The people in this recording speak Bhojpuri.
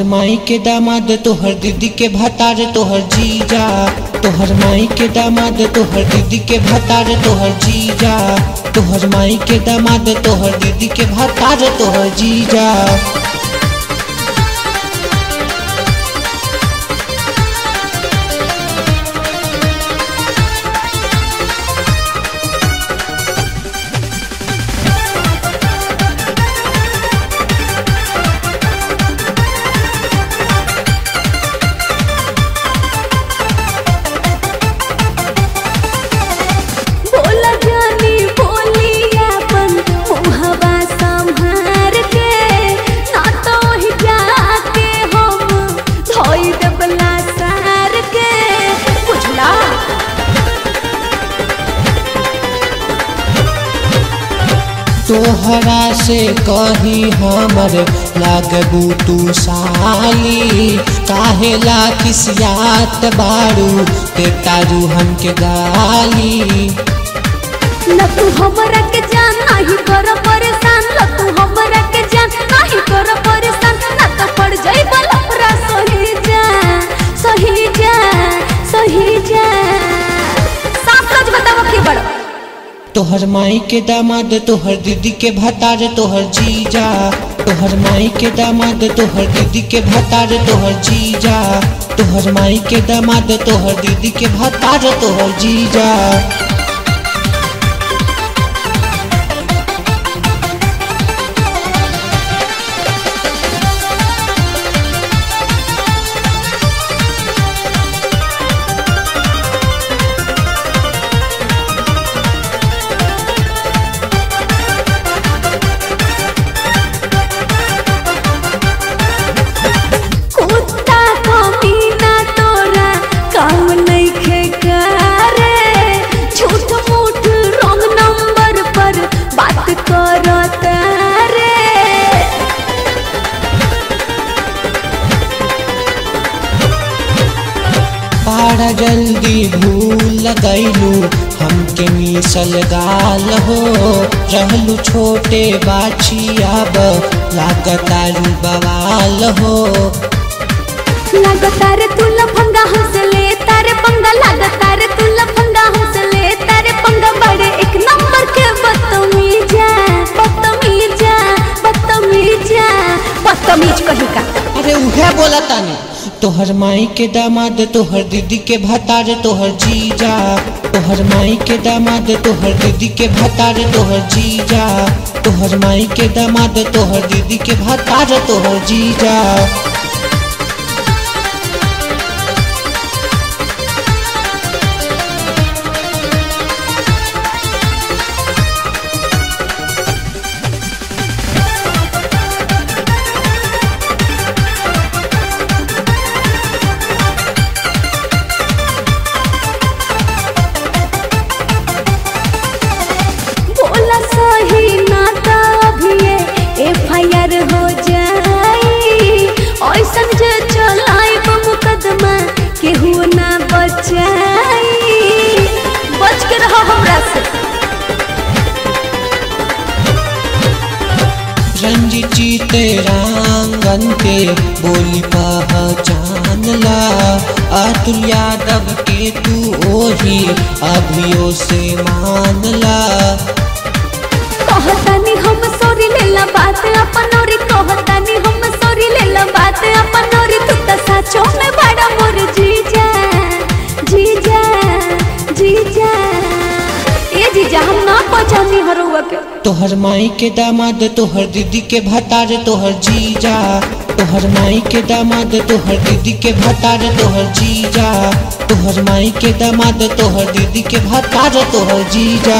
माई के दामाद तोहर दीदी के भतार तोहर जीजा। तोहर माई के दामाद तोहर दीदी के भतार तोहर जीजा। तोहर माई के दामाद तोहर दीदी के भतार तोहर जीजा। तोहरा से कही हमर लागबू तू साली। काहेला किसियात बारू ते तारू हमके गाली। न तू हमरा के जान नहीं कर परेशान। न तू हमरा के जान नहीं कर परेशान। न तो पड़ जाई बलफरा सही जा सही जा सही जा। साफ सच बताओ के बड़। तोहर माई के दामाद तोहर दीदी के भतार तोहर जीजा। तोहर माई के दामाद तोहर दीदी के भतार तोहर जीजा। तोहर माई के दामाद तोहर दीदी के भतार तोहर जीजा। बड़ा जल्दी भूल गईलू हमके मिसल गाल हो। रहलू छोटे बाछी अब लागतारू बवाल हो। लागतारे तू लफंगा हमसे ले तारे पंगा। लागतारे तू लफंगा हमसे ले तारे पंगा। बड़े एक नंबर के बदतमीजा बदतमीजा बदतमीजा बदतमीज कहीं का। अरे उहे बोला तानी। तोहर माई के दामाद तोहर दीदी के भतार तोहर जीजा। तोहर माई के दामाद तोहर दीदी के भतार तोहर जीजा। तोहर माई के दामाद तोहर दीदी के भतार तोहर जीजा। FIR हो जाई ऐसन जे चलाई मुकदमा केहू ना बचाई। बच के रहो हमरा से। रंजित जीते रांगन के बोली पहचान ला। अतुल यादव के तू ओही अभियो से मान ला। कहतानी हम सॉरी लेला बात अपन औरी। कहतानी हम सॉरी लेला बात अपन औरी। तू त सचो में बड़ा मोर जीजा जीजा जीजा। ए जीजा हम ना पहचानी हरुआ के। तोहर माई के दामाद तोहर दीदी के भतार तोहर जीजा। तोहर माई के दामाद तोहर दीदी के भतार तोहर जीजा। तोहर माई के दामाद तोहर दीदी के भतार तोहर जीजा।